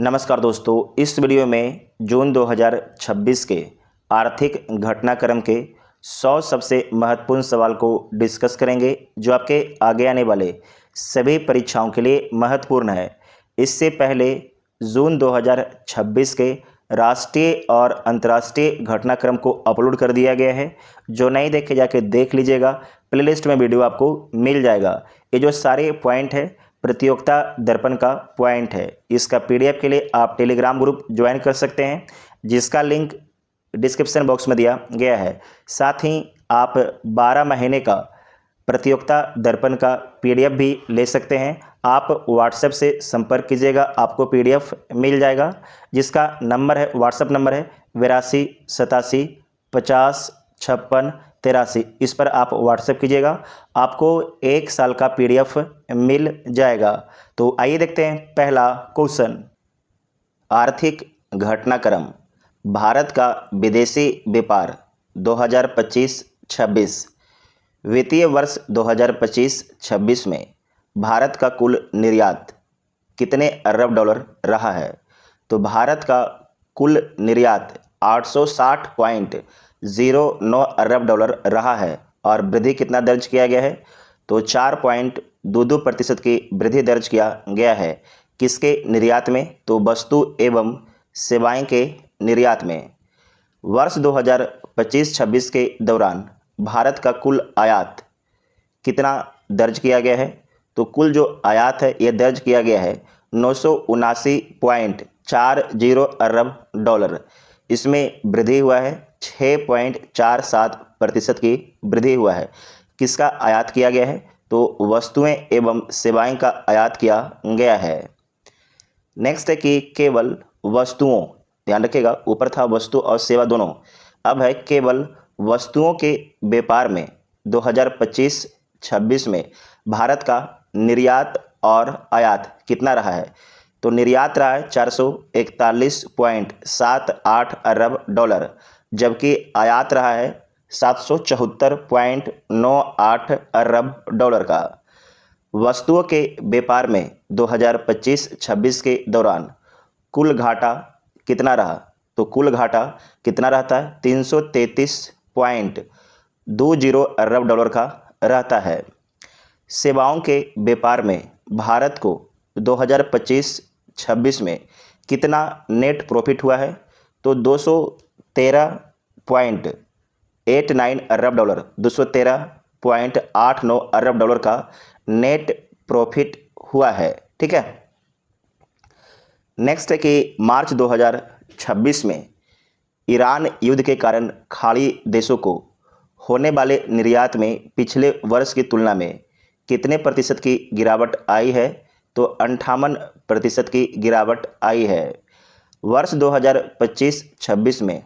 नमस्कार दोस्तों, इस वीडियो में जून 2026 के आर्थिक घटनाक्रम के 100 सबसे महत्वपूर्ण सवाल को डिस्कस करेंगे जो आपके आगे आने वाले सभी परीक्षाओं के लिए महत्वपूर्ण है। इससे पहले जून 2026 के राष्ट्रीय और अंतर्राष्ट्रीय घटनाक्रम को अपलोड कर दिया गया है। जो नहीं देखे जाके देख लीजिएगा, प्लेलिस्ट में वीडियो आपको मिल जाएगा। ये जो सारे पॉइंट है प्रतियोगिता दर्पण का पॉइंट है। इसका पीडीएफ के लिए आप टेलीग्राम ग्रुप ज्वाइन कर सकते हैं, जिसका लिंक डिस्क्रिप्शन बॉक्स में दिया गया है। साथ ही आप 12 महीने का प्रतियोगिता दर्पण का पीडीएफ भी ले सकते हैं। आप व्हाट्सएप से संपर्क कीजिएगा, आपको पीडीएफ मिल जाएगा, जिसका नंबर है, व्हाट्सएप नंबर है 82 87 50 56 83। इस पर आप व्हाट्सएप कीजिएगा, आपको 1 साल का पीडीएफ मिल जाएगा। तो आइए देखते हैं पहला क्वेश्चन। आर्थिक घटनाक्रम भारत का विदेशी व्यापार 2025-26। वित्तीय वर्ष 2025-26 में भारत का कुल निर्यात कितने अरब डॉलर रहा है? तो भारत का कुल निर्यात 860.09 अरब डॉलर रहा है और वृद्धि कितना दर्ज किया गया है? तो 4.22% की वृद्धि दर्ज किया गया है। किसके निर्यात में? तो वस्तु एवं सेवाएं के निर्यात में। वर्ष 2025-26 के दौरान भारत का कुल आयात कितना दर्ज किया गया है? तो कुल जो आयात है यह दर्ज किया गया है 979.40 अरब डॉलर। इसमें वृद्धि हुआ है 6.47% की वृद्धि हुआ है। किसका आयात किया गया है? तो वस्तुएं एवं सेवाएं का आयात किया गया है। नेक्स्ट है कि केवल वस्तुओं, ध्यान रखिएगा ऊपर था वस्तु और सेवा दोनों, अब है केवल वस्तुओं के व्यापार में 2025-26 में भारत का निर्यात और आयात कितना रहा है? तो निर्यात रहा है 441.78 अरब डॉलर, जबकि आयात रहा है 774.98 अरब डॉलर का। वस्तुओं के व्यापार में 2025-26 के दौरान कुल घाटा कितना रहा? तो कुल घाटा कितना रहता है? 333.20 अरब डॉलर का रहता है। सेवाओं के व्यापार में भारत को 2025-26 में कितना नेट प्रॉफिट हुआ है? तो 213.89 अरब डॉलर, 213.89 अरब डॉलर का नेट प्रॉफिट हुआ है। ठीक है। नेक्स्ट है कि मार्च 2026 में ईरान युद्ध के कारण खाड़ी देशों को होने वाले निर्यात में पिछले वर्ष की तुलना में कितने प्रतिशत की गिरावट आई है? तो 58% की गिरावट आई है। वर्ष 2025-26 में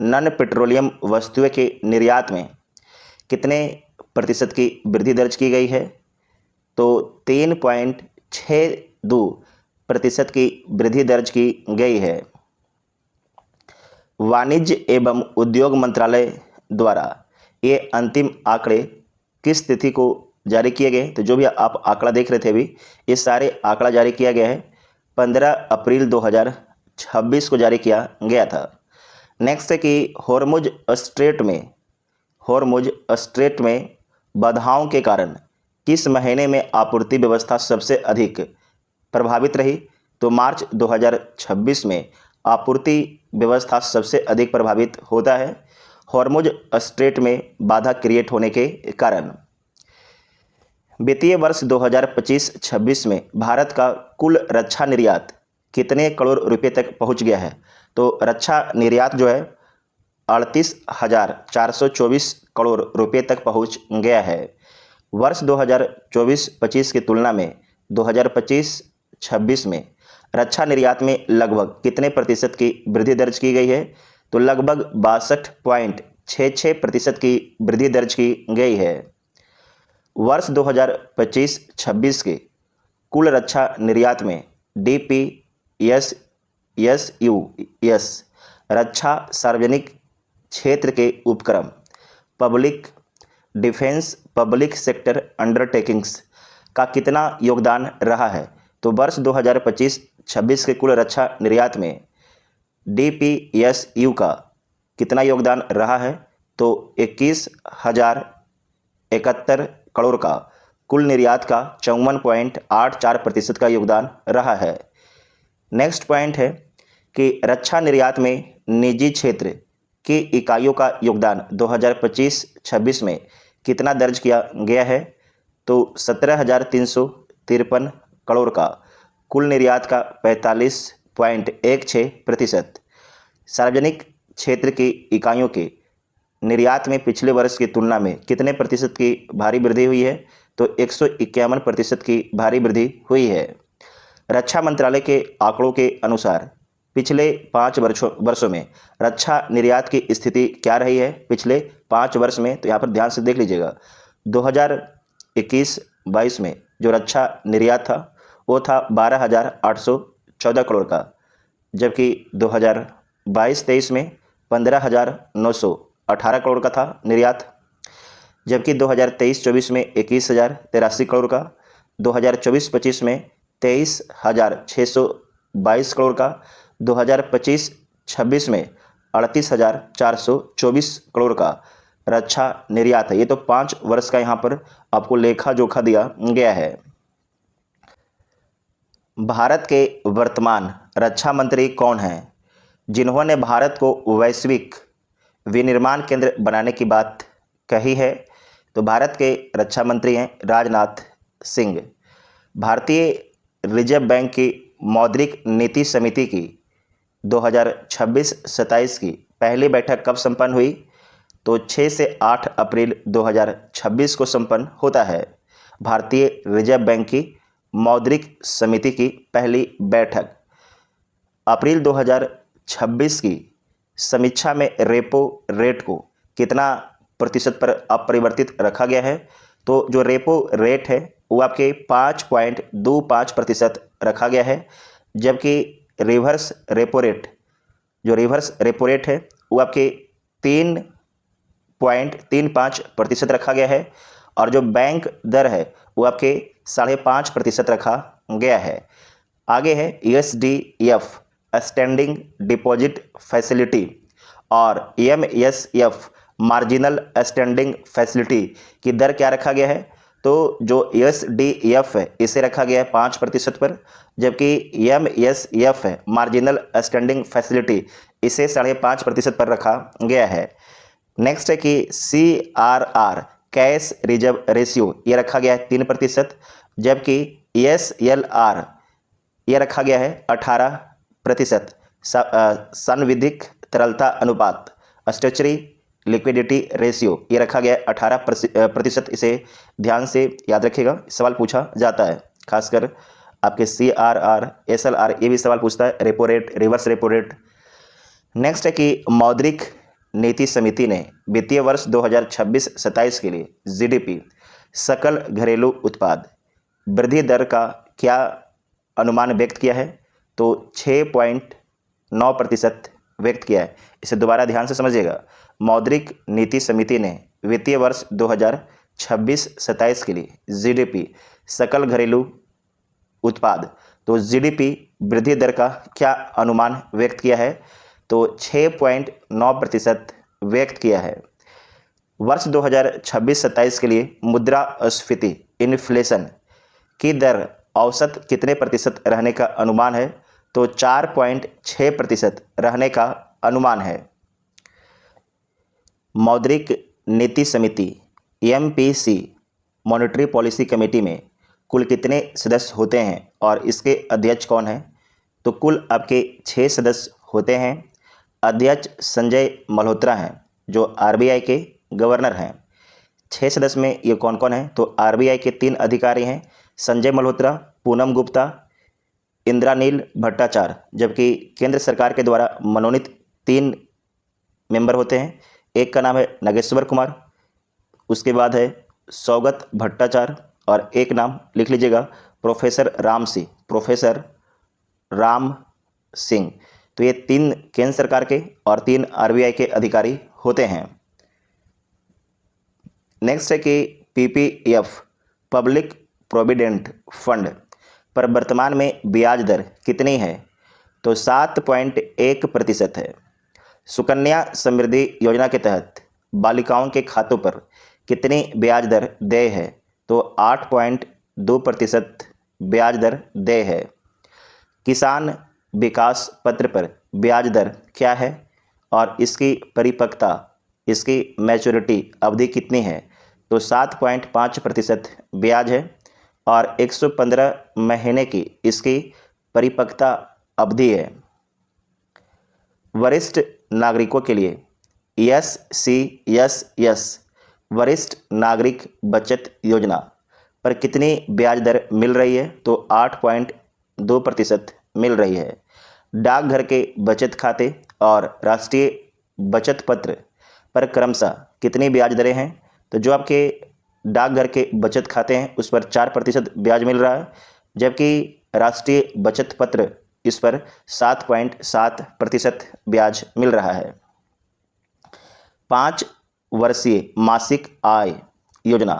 नॉन पेट्रोलियम वस्तुएं के निर्यात में कितने प्रतिशत की वृद्धि दर्ज की गई है? तो 3.62% की वृद्धि दर्ज की गई है। वाणिज्य एवं उद्योग मंत्रालय द्वारा ये अंतिम आंकड़े किस तिथि को जारी किए गए? तो जो भी आप आंकड़ा देख रहे थे अभी, ये सारे आंकड़ा जारी किया गया है 15 अप्रैल 2026 को जारी किया गया था। नेक्स्ट है कि हॉर्मुज स्ट्रेट में बाधाओं के कारण किस महीने में आपूर्ति व्यवस्था सबसे अधिक प्रभावित रही? तो मार्च 2026 में आपूर्ति व्यवस्था सबसे अधिक प्रभावित होता है हॉर्मुज स्ट्रेट में बाधा क्रिएट होने के कारण। वित्तीय वर्ष 2025-26 में भारत का कुल रक्षा निर्यात कितने करोड़ रुपए तक पहुंच गया है? तो रक्षा निर्यात जो है 38,424 करोड़ रुपए तक पहुंच गया है। वर्ष 2024-25 की तुलना में 2025-26 में रक्षा निर्यात में लगभग कितने प्रतिशत की वृद्धि दर्ज की गई है? तो लगभग 62.66% की वृद्धि दर्ज की गई है। वर्ष 2025-26 के कुल रक्षा निर्यात में DPSUS रक्षा सार्वजनिक क्षेत्र के उपक्रम public defence public sector undertakings का कितना योगदान रहा है? तो वर्ष 2026 के कुल रक्षा निर्यात में DPSU का कितना योगदान रहा है? तो 21,071 करोड़ का कुल निर्यात का 54.84% का योगदान रहा है। नेक्स्ट पॉइंट है कि रक्षा निर्यात में निजी क्षेत्र की इकाइयों का योगदान 2025-26 में कितना दर्ज किया गया है? तो 17,353 करोड़ का कुल निर्यात का 45.16%। सार्वजनिक क्षेत्र की इकाइयों के निर्यात में पिछले वर्ष की तुलना में कितने प्रतिशत की भारी वृद्धि हुई है? तो 151% की भारी वृद्धि हुई है। रक्षा मंत्रालय के आंकड़ों के अनुसार पिछले 5 वर्षों में रक्षा निर्यात की स्थिति क्या रही है? पिछले 5 वर्ष में, तो यहाँ पर ध्यान से देख लीजिएगा। 2021-22 में जो रक्षा निर्यात था वो था 12,814 करोड़ का, जबकि 2022-23 में 15,918 करोड़ का था निर्यात, जबकि 2023-24 में 21,083 करोड़ का, 2024-25 में 23,622 करोड़ का, 2025-26 में 38,424 करोड़ का रक्षा निर्यात है। ये तो 5 वर्ष का यहाँ पर आपको लेखा जोखा दिया गया है। भारत के वर्तमान रक्षा मंत्री कौन हैं जिन्होंने भारत को वैश्विक विनिर्माण केंद्र बनाने की बात कही है? तो भारत के रक्षा मंत्री हैं राजनाथ सिंह। भारतीय रिजर्व बैंक की मौद्रिक नीति समिति की 2026-27 की पहली बैठक कब संपन्न हुई? तो 6 से 8 अप्रैल 2026 को संपन्न होता है। भारतीय रिजर्व बैंक की मौद्रिक समिति की पहली बैठक। अप्रैल 2026 की समीक्षा में रेपो रेट को कितना प्रतिशत पर अपरिवर्तित रखा गया है? तो जो रेपो रेट है वो आपके 5.25% रखा गया है, जबकि रिवर्स रेपो रेट है वो आपके 3.35% रखा गया है, और जो बैंक दर है वो आपके 5.5% रखा गया है। आगे है USDF स्टैंडिंग डिपॉजिट फैसिलिटी और MSF मार्जिनल स्टैंडिंग फैसिलिटी की दर क्या रखा गया है? तो जो USDF है इसे रखा गया है 5% पर, जबकि MSF है मार्जिनल स्टैंडिंग फैसिलिटी इसे 5.5% पर रखा गया है। नेक्स्ट है कि CRR कैश रिजर्व रेशियो ये रखा गया है 3%, जबकि SLR ये रखा गया है 18%। संविधिक तरलता अनुपात स्टैच्यूटरी लिक्विडिटी रेशियो ये रखा गया है 18%। इसे ध्यान से याद रखिएगा, सवाल पूछा जाता है, खासकर आपके CRR SLR ये भी सवाल पूछता है, repo rate, reverse repo rate. Next है कि मौद्रिक नीति समिति ने वित्तीय वर्ष 2026-27 के लिए GDP सकल घरेलू उत्पाद वृद्धि दर का क्या अनुमान व्यक्त किया है? तो 6.9% व्यक्त किया है। इसे दोबारा ध्यान से समझिएगा। मौद्रिक नीति समिति ने वित्तीय वर्ष 2026-27 के लिए GDP सकल घरेलू उत्पाद, तो GDP वृद्धि दर का क्या अनुमान व्यक्त किया है? तो 6.9% व्यक्त किया है। वर्ष 2026-27 के लिए मुद्रास्फीति इन्फ्लेशन की दर औसत कितने प्रतिशत रहने का अनुमान है? तो 4.6% रहने का अनुमान है। मौद्रिक नीति समिति MPC मॉनेटरी पॉलिसी कमेटी में कुल कितने सदस्य होते हैं और इसके अध्यक्ष कौन हैं? तो कुल आपके 6 सदस्य होते हैं। अध्यक्ष संजय मल्होत्रा हैं जो RBI के गवर्नर हैं। 6 सदस्य में ये कौन कौन हैं? तो RBI के 3 अधिकारी हैं, संजय मल्होत्रा, पूनम गुप्ता, इंद्रानील भट्टाचार्य, जबकि केंद्र सरकार के द्वारा मनोनीत 3 मेंबर होते हैं। एक का नाम है नागेश्वर कुमार, उसके बाद है सौगत भट्टाचार्य, और एक नाम लिख लीजिएगा प्रोफेसर राम सिंह। तो ये 3 केंद्र सरकार के और 3 RBI के अधिकारी होते हैं। नेक्स्ट है कि PPF पब्लिक प्रोविडेंट फंड पर वर्तमान में ब्याज दर कितनी है? तो 7.1% है। सुकन्या समृद्धि योजना के तहत बालिकाओं के खातों पर कितनी ब्याज दर देय है? तो 8.2% ब्याज दर देय है। किसान विकास पत्र पर ब्याज दर क्या है और इसकी परिपक्वता, इसकी मैच्योरिटी अवधि कितनी है? तो 7.5% ब्याज है और 115 महीने की इसकी परिपक्वता अवधि है। वरिष्ठ नागरिकों के लिए SCSS वरिष्ठ नागरिक बचत योजना पर कितनी ब्याज दर मिल रही है? तो 8.2% मिल रही है। डाकघर के बचत खाते और राष्ट्रीय बचत पत्र पर क्रमशः कितनी ब्याज दरें हैं? तो जो आपके डाकघर के बचत खाते हैं उस पर 4% ब्याज मिल रहा है, जबकि राष्ट्रीय बचत पत्र इस पर 7.7% ब्याज मिल रहा है। 5 वर्षीय मासिक आय योजना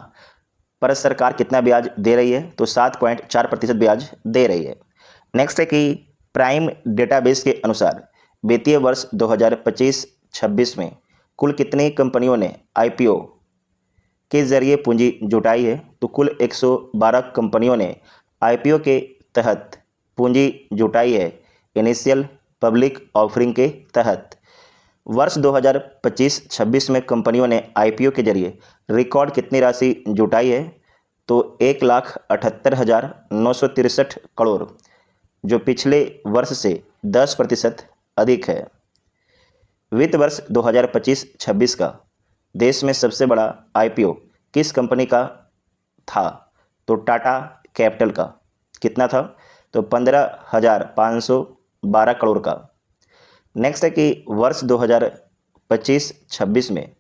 पर सरकार कितना ब्याज दे रही है? तो 7.4% ब्याज दे रही है। नेक्स्ट है कि प्राइम डेटाबेस के अनुसार वित्तीय वर्ष 2025-26 में कुल कितनी कंपनियों ने IPO के जरिए पूंजी जुटाई है? तो कुल 112 कंपनियों ने IPO के तहत पूंजी जुटाई है, इनिशियल पब्लिक ऑफरिंग के तहत। वर्ष 2025-26 में कंपनियों ने IPO के जरिए रिकॉर्ड कितनी राशि जुटाई है? तो 1,78,963 करोड़, जो पिछले वर्ष से 10% अधिक है। वित्त वर्ष 2025-26 का देश में सबसे बड़ा IPO किस कंपनी का था? तो टाटा कैपिटल का। कितना था? तो 15,512 करोड़ का। नेक्स्ट है कि वर्ष 2025-26 में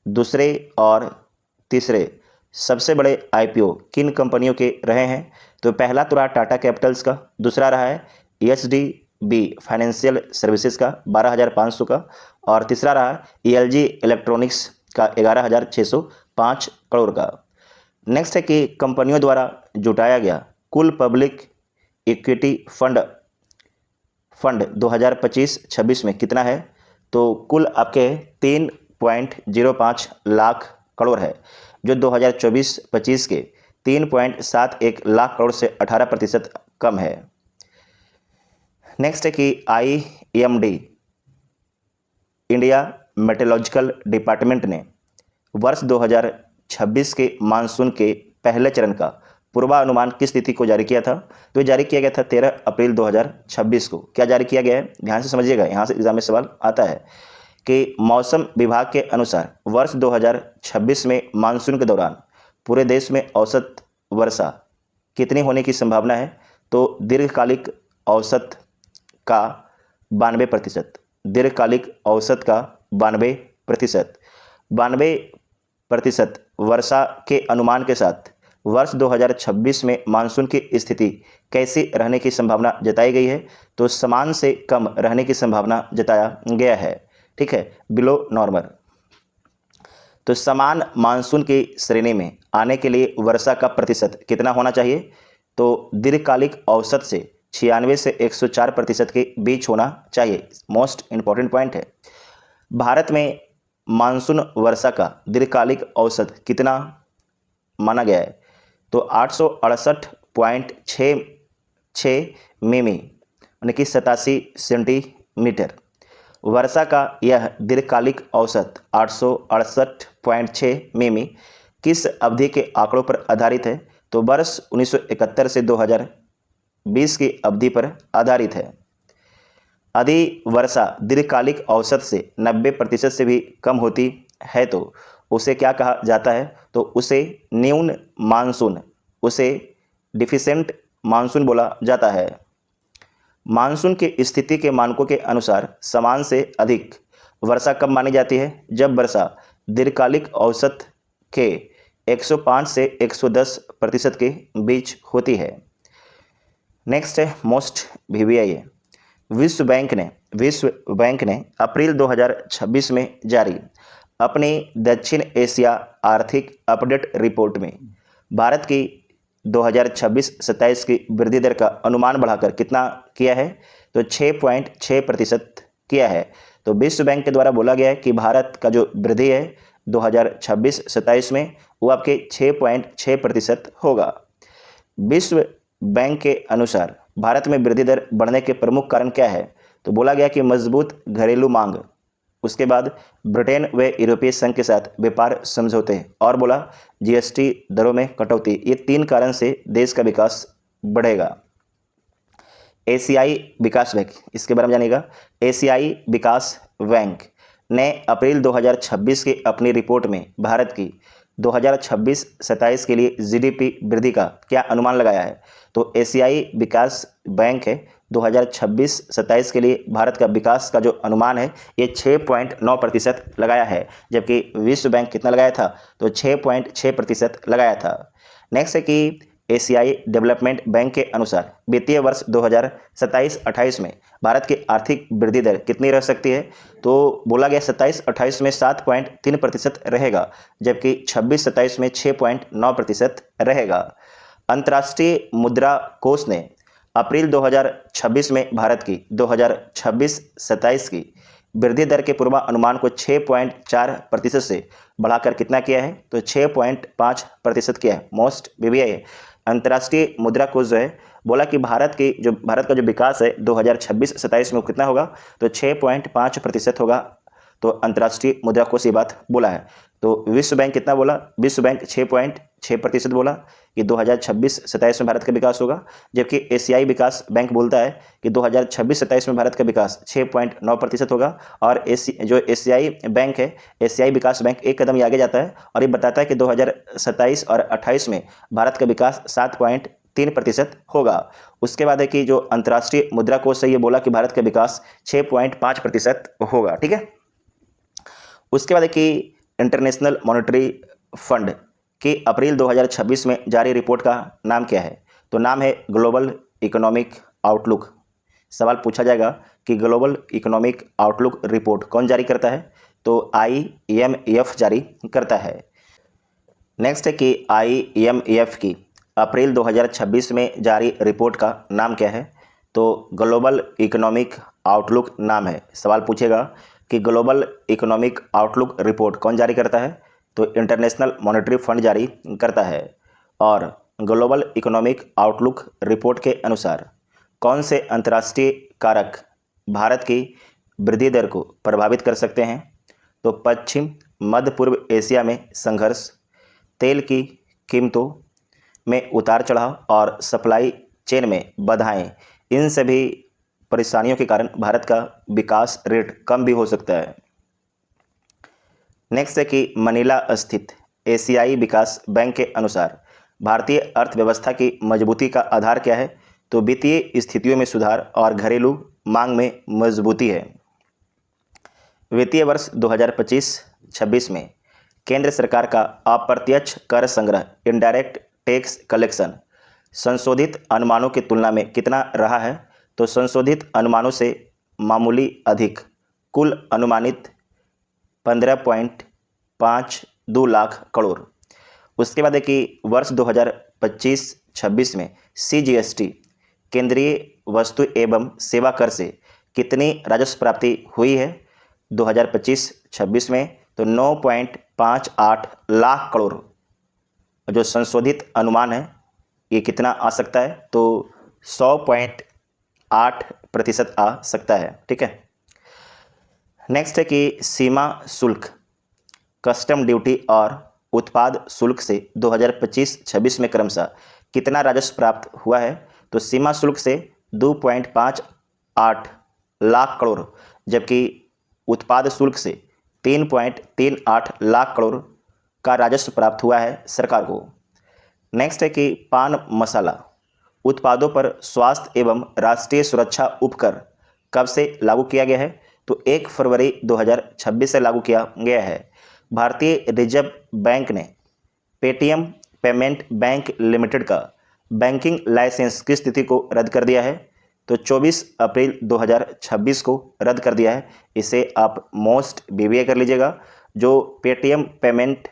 दूसरे और तीसरे सबसे बड़े IPO किन कंपनियों के रहे हैं? तो पहला तो रहा टाटा कैपिटल्स का, दूसरा रहा है HDB फाइनेंशियल सर्विसेज का 12,500 का, और तीसरा रहा ELG इलेक्ट्रॉनिक्स का 11,605 करोड़ का। नेक्स्ट है कि कंपनियों द्वारा जुटाया गया कुल पब्लिक इक्विटी फंड 2025-26 में कितना है? तो कुल आपके 3.05 लाख करोड़ है, जो 2024-25 के 3.71 लाख करोड़ से 18% कम है। नेक्स्ट है कि IMD इंडिया मेट्रोलॉजिकल डिपार्टमेंट ने वर्ष 2026 के मानसून के पहले चरण का पूर्वानुमान किस तिथि को जारी किया था? तो जारी किया गया था 13 अप्रैल 2026 को। क्या जारी किया गया है? ध्यान से समझिएगा, यहाँ से एग्जाम में सवाल आता है कि मौसम विभाग के अनुसार वर्ष 2026 में मानसून के दौरान पूरे देश में औसत वर्षा कितनी होने की संभावना है? तो दीर्घकालिक औसत का 92%, दीर्घकालिक औसत का 92% वर्षा के अनुमान के साथ वर्ष 2026 में मानसून की स्थिति कैसी रहने की संभावना जताई गई है? तो समान से कम रहने की संभावना जताया गया है। ठीक है, बिलो नॉर्मल। तो समान मानसून की श्रेणी में आने के लिए वर्षा का प्रतिशत कितना होना चाहिए? तो दीर्घकालिक औसत से 96 से 104% के बीच होना चाहिए। मोस्ट इंपॉर्टेंट पॉइंट है। भारत में मानसून वर्षा का दीर्घकालिक औसत कितना माना गया है? तो 868.66 मिमी यानी कि 87 सेंटीमीटर। वर्षा का यह दीर्घकालिक औसत 868.6 मिमी किस अवधि के आंकड़ों पर आधारित है? तो वर्ष 1971 से 2020 की अवधि पर आधारित है। यदि वर्षा दीर्घकालिक औसत से 90% से भी कम होती है तो उसे क्या कहा जाता है? तो उसे न्यून मानसून, उसे डिफिशेंट मानसून बोला जाता है। मानसून की स्थिति के मानकों के अनुसार समान से अधिक वर्षा कब मानी जाती है? जब वर्षा दीर्घकालिक औसत के 105 से 110% के बीच होती है। नेक्स्ट है मोस्ट VVI। विश्व बैंक ने अप्रैल 2026 में जारी अपनी दक्षिण एशिया आर्थिक अपडेट रिपोर्ट में भारत की 2026-27 की वृद्धि दर का अनुमान बढ़ाकर कितना किया है? तो 6.6% किया है। तो विश्व बैंक के द्वारा बोला गया है कि भारत का जो वृद्धि है 2026-27 में वो आपके 6.6% होगा। विश्व बैंक के अनुसार भारत में वृद्धि दर बढ़ने के प्रमुख कारण क्या है? तो बोला गया कि मजबूत घरेलू मांग, उसके बाद ब्रिटेन व यूरोपीय संघ के साथ व्यापार समझौते और बोला जीएसटी दरों में कटौती। ये 3 कारण से देश का विकास बढ़ेगा। एशियाई विकास बैंक, इसके बारे में जानिएगा। एशियाई विकास बैंक ने अप्रैल 2026 की अपनी रिपोर्ट में भारत की 2026-27 के लिए जीडीपी वृद्धि का क्या अनुमान लगाया है? तो एशियाई विकास बैंक है 2026-27 के लिए भारत का विकास का जो अनुमान है ये 6.9% लगाया है, जबकि विश्व बैंक कितना लगाया था? तो 6.6% लगाया था। नेक्स्ट है कि एशियाई डेवलपमेंट बैंक के अनुसार वित्तीय वर्ष 2027-28 में भारत की आर्थिक वृद्धि दर कितनी रह सकती है? तो बोला गया 27-28 में 7.3% रहेगा, जबकि 26-27 में 6.9% रहेगा। अंतर्राष्ट्रीय मुद्रा कोष ने अप्रैल 2026 में भारत की 2026-27 की वृद्धि दर के पूर्वानुमान को 6.4% से बढ़ाकर कितना किया है? तो 6.5% किया है। मोस्ट वीवीआई है। अंतर्राष्ट्रीय मुद्रा कोष जो है बोला कि भारत का जो विकास है 2026-27 में कितना होगा? तो 6.5% होगा। तो अंतर्राष्ट्रीय मुद्रा कोष ये बात बोला है। तो विश्व बैंक कितना बोला? विश्व बैंक 6.6% बोला कि 2026-27 में भारत का विकास होगा, जबकि एशियाई विकास बैंक बोलता है कि 2026-27 में भारत का विकास 6.9% होगा। और जो एशियाई बैंक है, एशियाई विकास बैंक एक कदम आगे जाता है और ये बताता है कि 2027 और 28 में भारत का विकास 7.3% होगा। उसके बाद है कि जो अंतर्राष्ट्रीय मुद्रा कोष है ये बोला कि भारत का विकास 6.5% होगा। ठीक है। उसके बाद है कि इंटरनेशनल मॉनेटरी फंड की अप्रैल 2026 में जारी रिपोर्ट का नाम क्या है? तो नाम है ग्लोबल इकोनॉमिक आउटलुक। सवाल पूछा जाएगा कि ग्लोबल इकोनॉमिक आउटलुक रिपोर्ट कौन जारी करता है? तो IMF जारी करता है। नेक्स्ट है कि IMF की अप्रैल 2026 में जारी रिपोर्ट का नाम क्या है? तो ग्लोबल इकोनॉमिक आउटलुक नाम है। सवाल पूछेगा कि ग्लोबल इकोनॉमिक आउटलुक रिपोर्ट कौन जारी करता है? तो इंटरनेशनल मॉनेटरी फंड जारी करता है। और ग्लोबल इकोनॉमिक आउटलुक रिपोर्ट के अनुसार कौन से अंतर्राष्ट्रीय कारक भारत की वृद्धि दर को प्रभावित कर सकते हैं? तो पश्चिम मध्य पूर्व एशिया में संघर्ष, तेल की कीमतों में उतार चढ़ाव और सप्लाई चेन में बाधाएं, इन सभी परेशानियों के कारण भारत का विकास रेट कम भी हो सकता है। नेक्स्ट है कि मनीला स्थित एशियाई विकास बैंक के अनुसार भारतीय अर्थव्यवस्था की मजबूती का आधार क्या है? तो वित्तीय स्थितियों में सुधार और घरेलू मांग में मजबूती है। वित्तीय वर्ष 2025-26 में केंद्र सरकार का अप्रत्यक्ष कर संग्रह इनडायरेक्ट टैक्स कलेक्शन संशोधित अनुमानों की तुलना में कितना रहा है? तो संशोधित अनुमानों से मामूली अधिक, कुल अनुमानित 15.52 लाख करोड़। उसके बाद है कि वर्ष 2025-26 में CGST केंद्रीय वस्तु एवं सेवा कर से कितनी राजस्व प्राप्ति हुई है 2025-26 में? तो 9.58 लाख करोड़। जो संशोधित अनुमान है ये कितना आ सकता है? तो 100.8% आ सकता है। ठीक है। नेक्स्ट है कि सीमा शुल्क, कस्टम ड्यूटी और उत्पाद शुल्क से 2025-26 में क्रमशः कितना राजस्व प्राप्त हुआ है? तो सीमा शुल्क से 2.58 लाख करोड़, जबकि उत्पाद शुल्क से 3.38 लाख करोड़ का राजस्व प्राप्त हुआ है सरकार को। नेक्स्ट है कि पान मसाला उत्पादों पर स्वास्थ्य एवं राष्ट्रीय सुरक्षा उपकर कब से लागू किया गया है? तो 1 फरवरी 2026 से लागू किया गया है। भारतीय रिजर्व बैंक ने पेटीएम पेमेंट बैंक लिमिटेड का बैंकिंग लाइसेंस की स्थिति को रद्द कर दिया है। तो 24 अप्रैल 2026 को रद्द कर दिया है। इसे आप मोस्ट BBA कर लीजिएगा। जो पेटीएम पेमेंट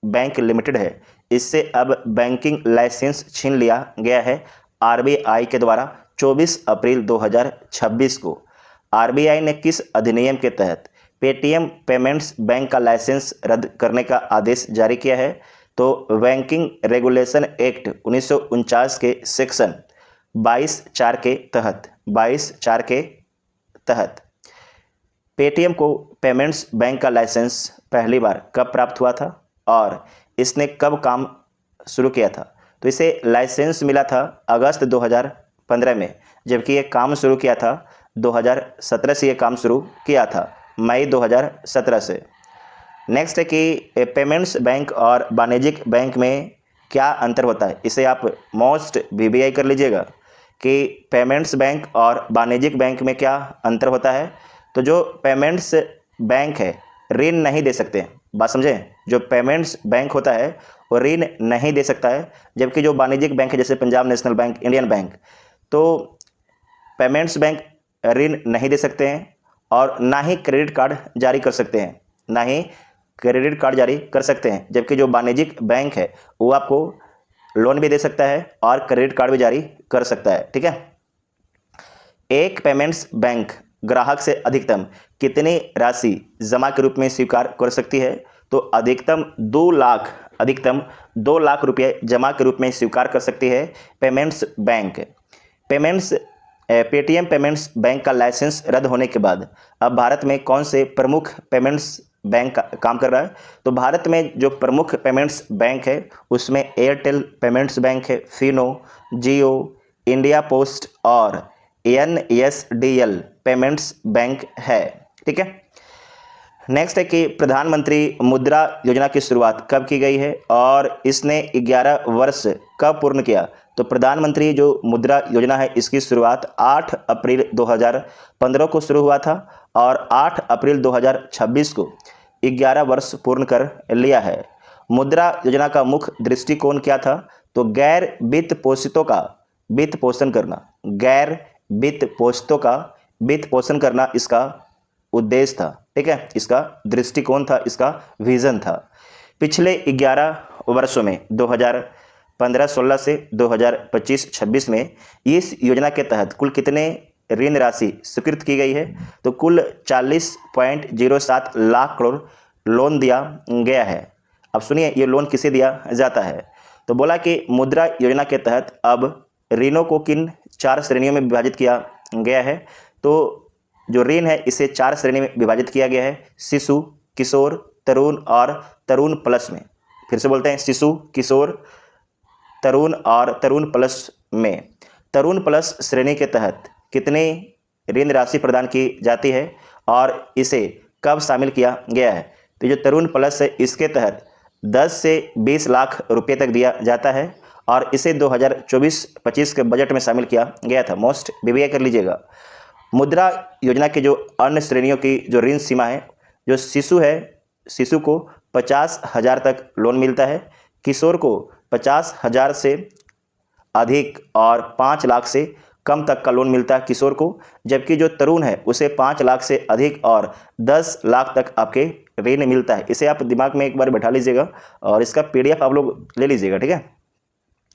बैंक लिमिटेड है इससे अब बैंकिंग लाइसेंस छीन लिया गया है आरबीआई के द्वारा 24 अप्रैल 2026 को। आरबीआई ने किस अधिनियम के तहत पेटीएम पेमेंट्स बैंक का लाइसेंस रद्द करने का आदेश जारी किया है? तो बैंकिंग रेगुलेशन एक्ट 1949 के सेक्शन 22(4) के तहत पेटीएम को पेमेंट्स बैंक का लाइसेंस पहली बार कब प्राप्त हुआ था और इसने कब काम शुरू किया था? तो इसे लाइसेंस मिला था अगस्त 2015 में, जबकि ये काम शुरू किया था 2017 से। ये काम शुरू किया था मई 2017 से। नेक्स्ट है कि पेमेंट्स बैंक और वाणिज्यिक बैंक में क्या अंतर होता है? इसे आप मोस्ट वीवीआई कर लीजिएगा कि पेमेंट्स बैंक और वाणिज्यिक बैंक में क्या अंतर होता है। तो जो पेमेंट्स बैंक है ऋण नहीं दे सकते हैं, बात समझें। जो पेमेंट्स बैंक होता है वो ऋण नहीं दे सकता है, जबकि जो वाणिज्यिक बैंक है जैसे Punjab national bank, Indian bank, तो पेमेंट्स बैंक ऋण नहीं दे सकते हैं और ना ही क्रेडिट कार्ड जारी कर सकते हैं, ना ही क्रेडिट कार्ड जारी कर सकते हैं। जबकि जो वाणिज्यिक बैंक है वो आपको लोन भी दे सकता है और क्रेडिट कार्ड भी जारी कर सकता है, ठीक है। एक पेमेंट्स बैंक ग्राहक से अधिकतम कितनी राशि जमा के रूप में स्वीकार कर सकती है? तो अधिकतम 2 लाख रुपये जमा के रूप में स्वीकार कर सकती है payments bank. Paytm payments bank का लाइसेंस रद्द होने के बाद अब भारत में कौन से प्रमुख पेमेंट्स बैंक काम कर रहा है? तो भारत में जो प्रमुख पेमेंट्स बैंक है उसमें एयरटेल पेमेंट्स बैंक है, फिनो, जियो, इंडिया पोस्ट और एनएसडीएल पेमेंट्स बैंक है, ठीक है। नेक्स्ट है कि प्रधानमंत्री मुद्रा योजना की शुरुआत कब की गई है और इसने 11 वर्ष कब पूर्ण किया? तो प्रधानमंत्री जो मुद्रा योजना है इसकी शुरुआत 8 अप्रैल 2015 को शुरू हुआ था और 8 अप्रैल 2026 को 11 वर्ष पूर्ण कर लिया है। मुद्रा योजना का मुख्य दृष्टिकोण क्या था? तो गैर वित्त पोषितों का वित्त पोषण करना, गैर वित्त पोषितों का वित्त पोषण करना इसका उद्देश्य था, ठीक है। इसका दृष्टिकोण था, इसका विजन था। पिछले 11 वर्षों में 2015-16 से 2025-26 में इस योजना के तहत कुल कितने ऋण राशि स्वीकृत की गई है? तो कुल 40.07 लाख करोड़ लोन दिया गया है। अब सुनिए ये लोन किसे दिया जाता है? तो बोला कि मुद्रा योजना के तहत अब ऋणों को किन 4 श्रेणियों में विभाजित किया गया है? तो जो ऋण है इसे 4 श्रेणी में विभाजित किया गया है, शिशु, किशोर, तरुण और तरुण प्लस में। फिर से बोलते हैं, शिशु, किशोर, तरुण और तरुण प्लस में। तरुण प्लस श्रेणी के तहत कितनी ऋण राशि प्रदान की जाती है और इसे कब शामिल किया गया है? तो जो तरुण प्लस है इसके तहत 10 से 20 लाख रुपये तक दिया जाता है और इसे 2024-25 के बजट में शामिल किया गया था। मोस्ट वीवीआई कर लीजिएगा। मुद्रा योजना के जो अन्य श्रेणियों की जो ऋण सीमा है, जो शिशु है, शिशु को 50,000 तक लोन मिलता है, किशोर को 50,000 से अधिक और 5 लाख से कम तक का लोन मिलता है किशोर को, जबकि जो तरुण है उसे 5 लाख से अधिक और 10 लाख तक आपके ऋण मिलता है। इसे आप दिमाग में एक बार बैठा लीजिएगा और इसका पीडीएफ आप लोग ले लीजिएगा, ठीक है,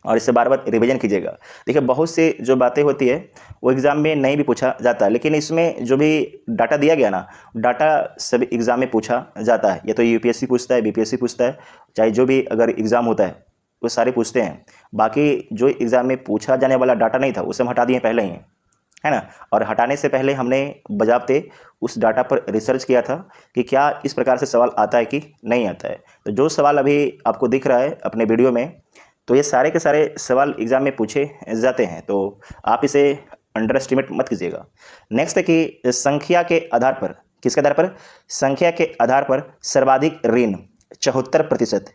और इसे बार बार रिवीजन कीजिएगा। देखिए बहुत से जो बातें होती है वो एग्ज़ाम में नहीं भी पूछा जाता है, लेकिन इसमें जो भी डाटा दिया गया ना, डाटा सभी एग्ज़ाम में पूछा जाता है। ये तो यूपीएससी पूछता है, बीपीएससी पूछता है, चाहे जो भी अगर एग्ज़ाम होता है वो सारे पूछते हैं। बाकी जो एग्ज़ाम में पूछा जाने वाला डाटा नहीं था उसे हम हटा दिए पहले ही, है ना। और हटाने से पहले हमने बजाबते उस डाटा पर रिसर्च किया था कि क्या इस प्रकार से सवाल आता है कि नहीं आता है। तो जो सवाल अभी आपको दिख रहा है अपने वीडियो में, तो ये सारे के सारे सवाल एग्ज़ाम में पूछे जाते हैं, तो आप इसे अंडर एस्टिमेट मत कीजिएगा। नेक्स्ट है कि संख्या के आधार पर, किसके आधार पर? संख्या के आधार पर सर्वाधिक ऋण 74%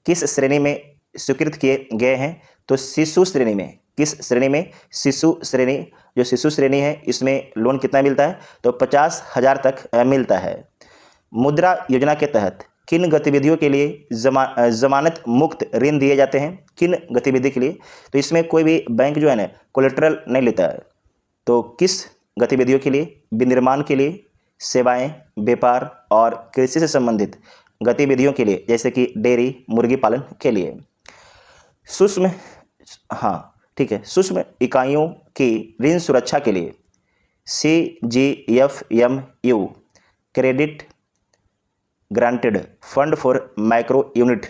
किस श्रेणी में स्वीकृत किए गए हैं? तो शिशु श्रेणी में। किस श्रेणी में? शिशु श्रेणी। जो शिशु श्रेणी है इसमें लोन कितना मिलता है? तो 50,000 तक मिलता है। मुद्रा योजना के तहत किन गतिविधियों के लिए जमानत मुक्त ऋण दिए जाते हैं? किन गतिविधि के लिए? तो इसमें कोई भी बैंक जो है ना कोलेटरल नहीं लेता है। तो किस गतिविधियों के लिए? विनिर्माण के लिए, सेवाएं, व्यापार और कृषि से संबंधित गतिविधियों के लिए, जैसे कि डेयरी, मुर्गी पालन के लिए। सूक्ष्म, हाँ ठीक है, सूक्ष्म इकाइयों की ऋण सुरक्षा के लिए CGFMU credit granted fund for micro unit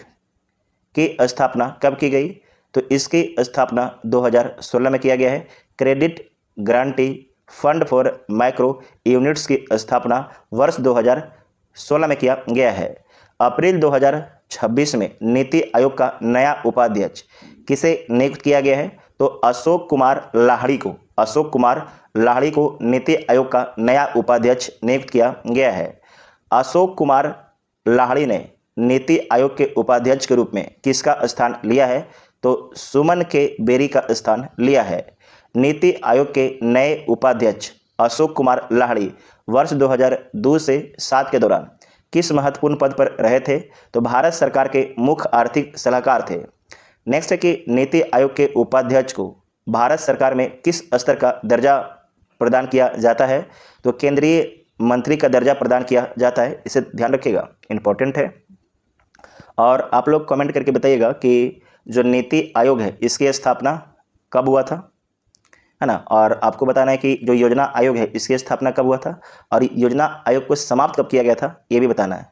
की स्थापना कब की गई? तो इसकी स्थापना 2016 में किया गया है। Credit guarantee fund for micro units की स्थापना वर्ष 2016 में किया गया है। अप्रैल 2026 में नीति आयोग का नया उपाध्यक्ष किसे नियुक्त किया गया है? तो अशोक कुमार लाहिड़ी को नीति आयोग का नया उपाध्यक्ष नियुक्त किया गया है। अशोक कुमार लाहिड़ी ने नीति आयोग के उपाध्यक्ष के रूप में किसका स्थान लिया है? तो सुमन के बेरी का स्थान लिया है। नीति आयोग के नए उपाध्यक्ष अशोक कुमार लाहिड़ी वर्ष 2002 से 7 के दौरान किस महत्वपूर्ण पद पर रहे थे? तो भारत सरकार के मुख्य आर्थिक सलाहकार थे। नेक्स्ट है कि नीति आयोग के उपाध्यक्ष को भारत सरकार में किस स्तर का दर्जा प्रदान किया जाता है? तो केंद्रीय मंत्री का दर्जा प्रदान किया जाता है, इसे ध्यान रखिएगा, इंपॉर्टेंट है। और आप लोग कमेंट करके बताइएगा कि जो नीति आयोग है इसकी स्थापना कब हुआ था, है ना। और आपको बताना है कि जो योजना आयोग है इसकी स्थापना कब हुआ था और योजना आयोग को समाप्त कब किया गया था, ये भी बताना है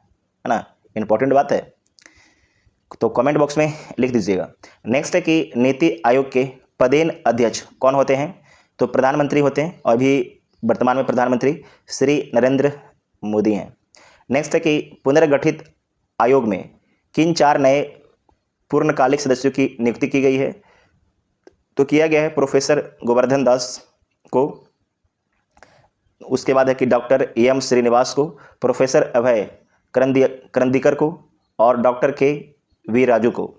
ना, इंपॉर्टेंट बात है, तो कमेंट बॉक्स में लिख दीजिएगा। नेक्स्ट है कि नीति आयोग के पदेन अध्यक्ष कौन होते हैं? तो प्रधानमंत्री होते हैं और अभी वर्तमान में प्रधानमंत्री श्री नरेंद्र मोदी हैं। नेक्स्ट है कि पुनर्गठित आयोग में किन 4 नए पूर्णकालिक सदस्यों की नियुक्ति की गई है? तो किया गया है प्रोफेसर गोवर्धन दास को, उसके बाद है कि डॉक्टर एम श्रीनिवास को, प्रोफेसर अभय करंदीकर को और डॉक्टर के.वी. राजू को।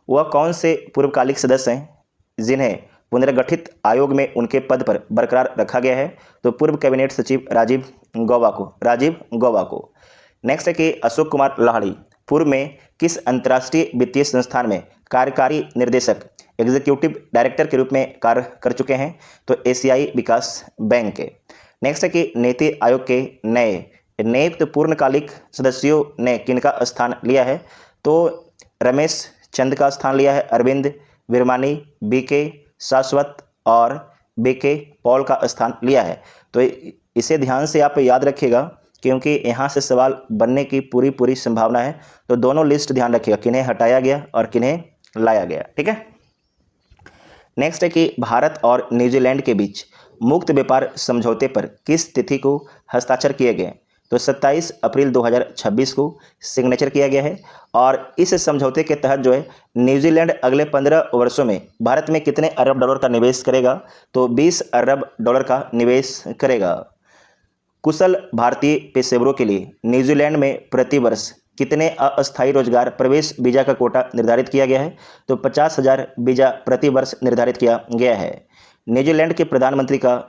वह कौन से पूर्वकालिक सदस्य हैं जिन्हें पुनर्गठित आयोग में उनके पद पर बरकरार रखा गया है? तो पूर्व कैबिनेट सचिव राजीव गौबा को। नेक्स्ट है कि अशोक कुमार लाहिड़ी पूर्व में किस अंतर्राष्ट्रीय वित्तीय संस्थान में कार्यकारी निर्देशक एग्जीक्यूटिव डायरेक्टर के रूप में कार्य कर चुके हैं? तो एशियाई विकास बैंक के। नेक्स्ट है कि नीति आयोग के नए नियुक्त पूर्णकालिक सदस्यों ने किनका स्थान लिया है? तो रमेश चंद का स्थान लिया है, अरविंद विरमानी, बीके शाश्वत और बीके पॉल का स्थान लिया है। तो इसे ध्यान से आप याद रखिएगा क्योंकि यहाँ से सवाल बनने की पूरी संभावना है। तो दोनों लिस्ट ध्यान रखिएगा, किन्हें हटाया गया और किन्हें लाया गया, ठीक है। नेक्स्ट है कि भारत और न्यूजीलैंड के बीच मुक्त व्यापार समझौते पर किस तिथि को हस्ताक्षर किए गए? तो 27 अप्रैल 2026 को सिग्नेचर किया गया है। और इस समझौते के तहत जो है न्यूजीलैंड अगले 15 वर्षों में भारत में कितने अरब डॉलर का निवेश करेगा? तो 20 अरब डॉलर का निवेश करेगा। कुशल भारतीय पेशेवरों के लिए न्यूजीलैंड में प्रति वर्ष कितने अस्थायी रोजगार प्रवेश वीजा का कोटा निर्धारित किया गया है? तो 50,000 वीजा प्रति वर्ष निर्धारित किया गया है। न्यूजीलैंड के प्रधानमंत्री का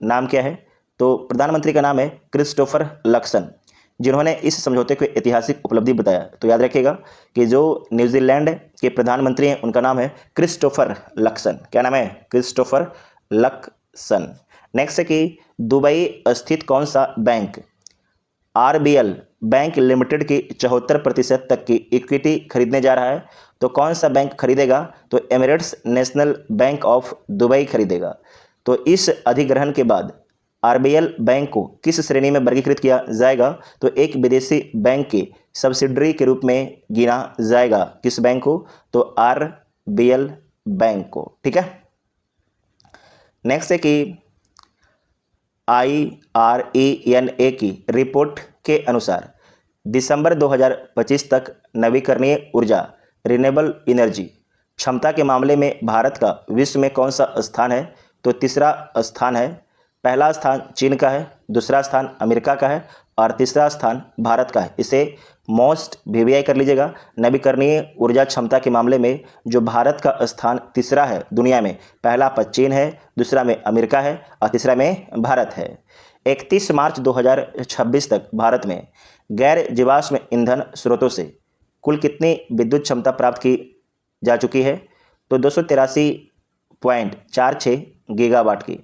नाम क्या है? तो प्रधानमंत्री का नाम है क्रिस्टोफर लक्सन, जिन्होंने इस समझौते को ऐतिहासिक उपलब्धि बताया। तो याद रखिएगा कि जो न्यूजीलैंड के प्रधानमंत्री हैं उनका नाम है क्रिस्टोफर लक्सन। क्या नाम है? Christopher Luxon. नेक्स्ट है कि दुबई स्थित कौन सा बैंक RBL बैंक लिमिटेड की 74% तक की इक्विटी खरीदने जा रहा है? तो कौन सा बैंक खरीदेगा? तो Emirates national bank of Dubai खरीदेगा। तो इस अधिग्रहण के बाद RBL बैंक को किस श्रेणी में वर्गीकृत किया जाएगा? तो एक विदेशी बैंक के सब्सिडरी के रूप में गिना जाएगा। किस बैंक को? तो RBL बैंक को, ठीक है। नेक्स्ट है कि IRENA की रिपोर्ट के अनुसार दिसंबर 2025 तक नवीकरणीय ऊर्जा रिन्यूएबल एनर्जी क्षमता के मामले में भारत का विश्व में कौन सा स्थान है? तो तीसरा स्थान है। पहला स्थान चीन का है, दूसरा स्थान अमेरिका का है और तीसरा स्थान भारत का है। इसे मोस्ट VVI कर लीजिएगा। नवीकरणीय ऊर्जा क्षमता के मामले में जो भारत का स्थान तीसरा है दुनिया में, पहला पर चीन है, दूसरा में अमेरिका है और तीसरा में भारत है। 31 मार्च 2026 तक भारत में गैर जीवाश्म ईंधन स्रोतों से कुल कितनी विद्युत क्षमता प्राप्त की जा चुकी है? तो 283.46 गीगावाट की।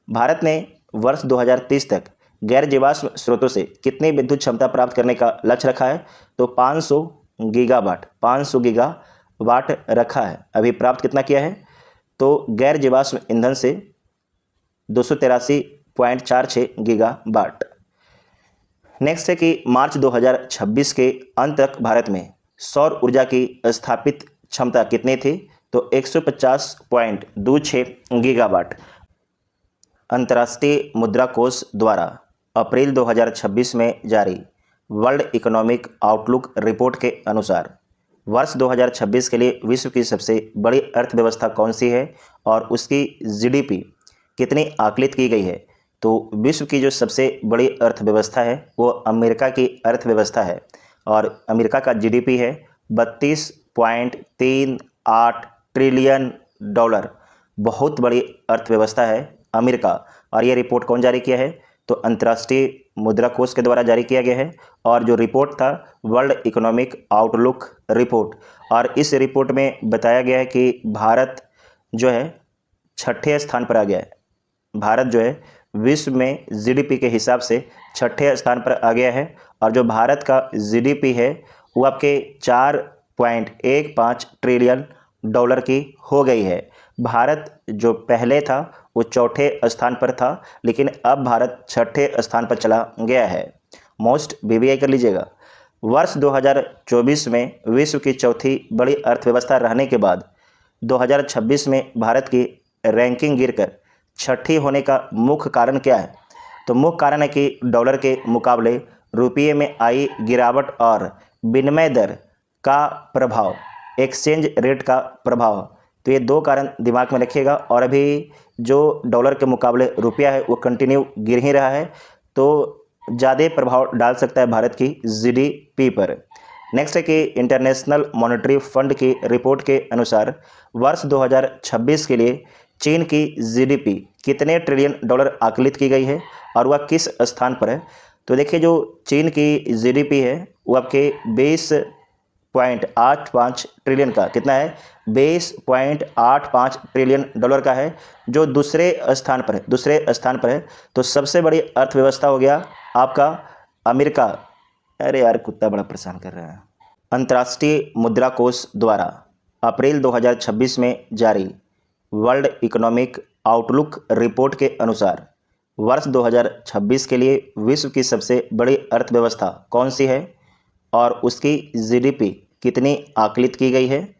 भारत ने वर्ष 2030 तक गैर जीवाश्म स्रोतों से कितनी विद्युत क्षमता प्राप्त करने का लक्ष्य रखा है? तो 500 गीगावाट वाट रखा है। अभी प्राप्त कितना किया है? तो गैर जीवाश्म ईंधन से 283.46 गीगावाट। नेक्स्ट है कि मार्च 2026 के अंत तक भारत में सौर ऊर्जा की स्थापित क्षमता कितनी थी? तो 150.26 गीगावाट। अंतर्राष्ट्रीय मुद्रा कोष द्वारा अप्रैल 2026 में जारी वर्ल्ड इकोनॉमिक आउटलुक रिपोर्ट के अनुसार वर्ष 2026 के लिए विश्व की सबसे बड़ी अर्थव्यवस्था कौन सी है और उसकी जीडीपी कितनी आकलित की गई है? तो विश्व की जो सबसे बड़ी अर्थव्यवस्था है वो अमेरिका की अर्थव्यवस्था है और अमेरिका का जीडीपी है 32.38 ट्रिलियन डॉलर। बहुत बड़ी अर्थव्यवस्था है अमेरिका। और ये रिपोर्ट कौन जारी किया है? तो अंतर्राष्ट्रीय मुद्रा कोष के द्वारा जारी किया गया है और जो रिपोर्ट था वर्ल्ड इकोनॉमिक आउटलुक रिपोर्ट। और इस रिपोर्ट में बताया गया है कि भारत जो है 6ठे स्थान पर आ गया है। भारत जो है विश्व में जीडीपी के हिसाब से 6ठे स्थान पर आ गया है और जो भारत का जीडीपी है वो आपके 4.15 ट्रिलियन डॉलर की हो गई है। भारत जो पहले था वो 4ठे स्थान पर था, लेकिन अब भारत 6ठे स्थान पर चला गया है। मोस्ट बीबीआई कर लीजिएगा। वर्ष 2024 में विश्व की चौथी बड़ी अर्थव्यवस्था रहने के बाद 2026 में भारत की रैंकिंग गिरकर 6ठी होने का मुख्य कारण क्या है? तो मुख्य कारण है कि डॉलर के मुकाबले रुपये में आई गिरावट और विनिमय दर का प्रभाव, एक्सचेंज रेट का प्रभाव। तो ये दो कारण दिमाग में रखिएगा। और अभी जो डॉलर के मुकाबले रुपया है वो कंटिन्यू गिर ही रहा है, तो ज़्यादा प्रभाव डाल सकता है भारत की जीडीपी पर। नेक्स्ट है कि इंटरनेशनल मॉनेटरी फंड की रिपोर्ट के अनुसार वर्ष 2026 के लिए चीन की जीडीपी कितने ट्रिलियन डॉलर आकलित की गई है और वह किस स्थान पर है? तो देखिए जो चीन की जीडीपी है वो आपके 20.85 ट्रिलियन का कितना है? 20.85 ट्रिलियन डॉलर का है, जो दूसरे स्थान पर है। तो सबसे बड़ी अर्थव्यवस्था हो गया आपका अमेरिका। अरे यार कुत्ता बड़ा परेशान कर रहा है। अंतर्राष्ट्रीय मुद्रा कोष द्वारा अप्रैल 2026 में जारी वर्ल्ड इकोनॉमिक आउटलुक रिपोर्ट के अनुसार वर्ष 2026 के लिए विश्व की सबसे बड़ी अर्थव्यवस्था कौन सी है और उसकी जीडीपी कितनी आकलित की गई है?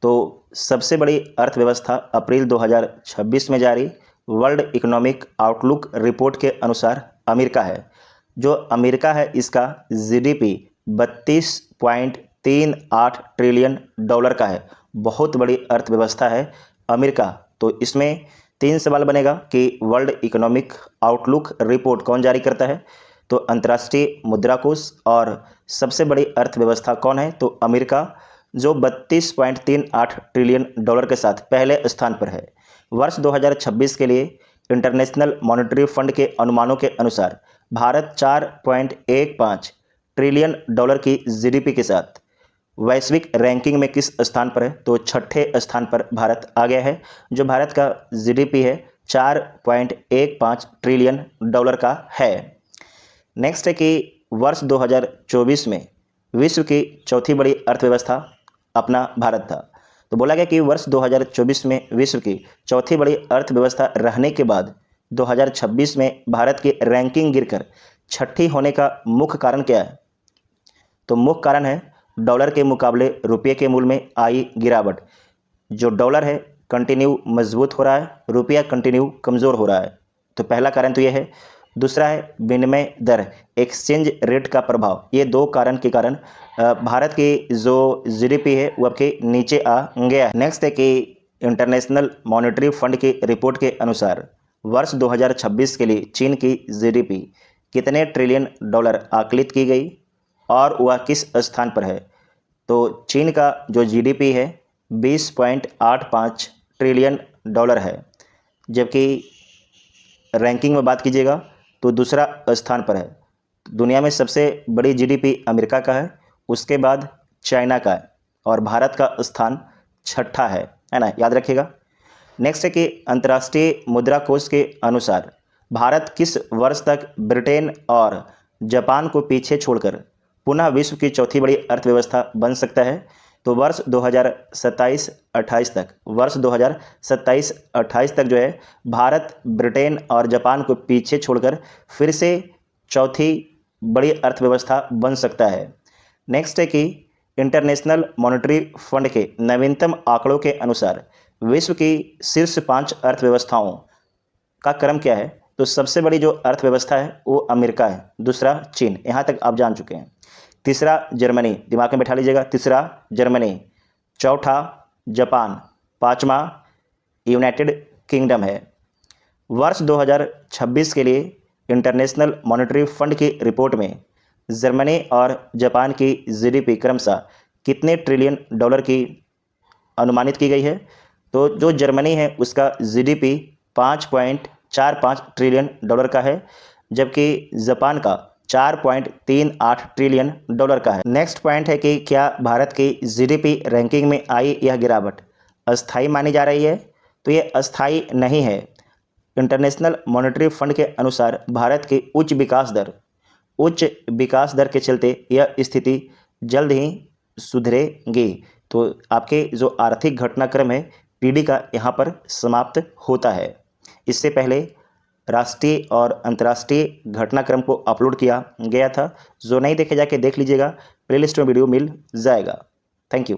तो सबसे बड़ी अर्थव्यवस्था अप्रैल 2026 में जारी वर्ल्ड इकोनॉमिक आउटलुक रिपोर्ट के अनुसार अमेरिका है। जो अमेरिका है इसका जीडीपी 32.38 ट्रिलियन डॉलर का है। बहुत बड़ी अर्थव्यवस्था है अमेरिका। तो इसमें 3 सवाल बनेगा कि वर्ल्ड इकोनॉमिक आउटलुक रिपोर्ट कौन जारी करता है? तो अंतर्राष्ट्रीय मुद्रा कोष। और सबसे बड़ी अर्थव्यवस्था कौन है? तो अमेरिका, जो 32.38 ट्रिलियन डॉलर के साथ पहले स्थान पर है। वर्ष 2026 के लिए इंटरनेशनल मॉनेटरी फंड के अनुमानों के अनुसार भारत 4.15 ट्रिलियन डॉलर की जीडीपी के साथ वैश्विक रैंकिंग में किस स्थान पर है? तो 6ठे स्थान पर भारत आ गया है। जो भारत का जीडीपी है 4.15 ट्रिलियन डॉलर का है। नेक्स्ट है कि वर्ष 2024 में विश्व की चौथी बड़ी अर्थव्यवस्था अपना भारत था। तो बोला गया कि वर्ष 2024 में विश्व की चौथी बड़ी अर्थव्यवस्था रहने के बाद 2026 में भारत की रैंकिंग गिरकर 6ठी होने का मुख्य कारण क्या है? तो मुख्य कारण है डॉलर के मुकाबले रुपये के मूल्य में आई गिरावट। जो डॉलर है कंटिन्यू मजबूत हो रहा है, रुपया कंटिन्यू कमज़ोर हो रहा है। तो पहला कारण तो ये है। दूसरा है विनिमय दर, एक्सचेंज रेट का प्रभाव। ये दो कारण के कारण भारत की जो जीडीपी है वो आपके नीचे आ गया है। नेक्स्ट है कि इंटरनेशनल मॉनेटरी फंड की रिपोर्ट के अनुसार वर्ष 2026 के लिए चीन की जीडीपी कितने ट्रिलियन डॉलर आकलित की गई और वह किस स्थान पर है? तो चीन का जो जीडीपी है 20.85 ट्रिलियन डॉलर है, जबकि रैंकिंग में बात कीजिएगा तो दूसरा स्थान पर है। दुनिया में सबसे बड़ी जीडीपी अमेरिका का है, उसके बाद चाइना का है और भारत का स्थान 6ठा है ना, याद रखिएगा। नेक्स्ट है कि अंतर्राष्ट्रीय मुद्रा कोष के अनुसार भारत किस वर्ष तक ब्रिटेन और जापान को पीछे छोड़कर पुनः विश्व की चौथी बड़ी अर्थव्यवस्था बन सकता है? तो वर्ष 2027-28 तक जो है भारत ब्रिटेन और जापान को पीछे छोड़कर फिर से चौथी बड़ी अर्थव्यवस्था बन सकता है। नेक्स्ट है कि इंटरनेशनल मॉनेटरी फंड के नवीनतम आंकड़ों के अनुसार विश्व की शीर्ष 5 अर्थव्यवस्थाओं का क्रम क्या है। तो सबसे बड़ी जो अर्थव्यवस्था है वो अमेरिका है, दूसरा चीन, यहाँ तक आप जान चुके हैं। तीसरा जर्मनी, दिमाग में बैठा लीजिएगा, तीसरा जर्मनी, चौथा जापान, पाँचवा यूनाइटेड किंगडम है। वर्ष 2026 के लिए इंटरनेशनल मॉनेटरी फंड की रिपोर्ट में जर्मनी और जापान की जीडीपी क्रमशः कितने ट्रिलियन डॉलर की अनुमानित की गई है। तो जो जर्मनी है उसका जीडीपी 5.45 ट्रिलियन डॉलर का है, जबकि जापान का 4.38 ट्रिलियन डॉलर का है। नेक्स्ट पॉइंट है कि क्या भारत की जीडीपी रैंकिंग में आई यह गिरावट अस्थायी मानी जा रही है। तो ये अस्थायी नहीं है। इंटरनेशनल मॉनेटरी फंड के अनुसार भारत की उच्च विकास दर के चलते यह स्थिति जल्द ही सुधरेगी। तो आपके जो आर्थिक घटनाक्रम है पीडी का यहाँ पर समाप्त होता है। इससे पहले राष्ट्रीय और अंतर्राष्ट्रीय घटनाक्रम को अपलोड किया गया था, जो नहीं देखे जाके देख लीजिएगा, प्लेलिस्ट में वीडियो मिल जाएगा। Thank you.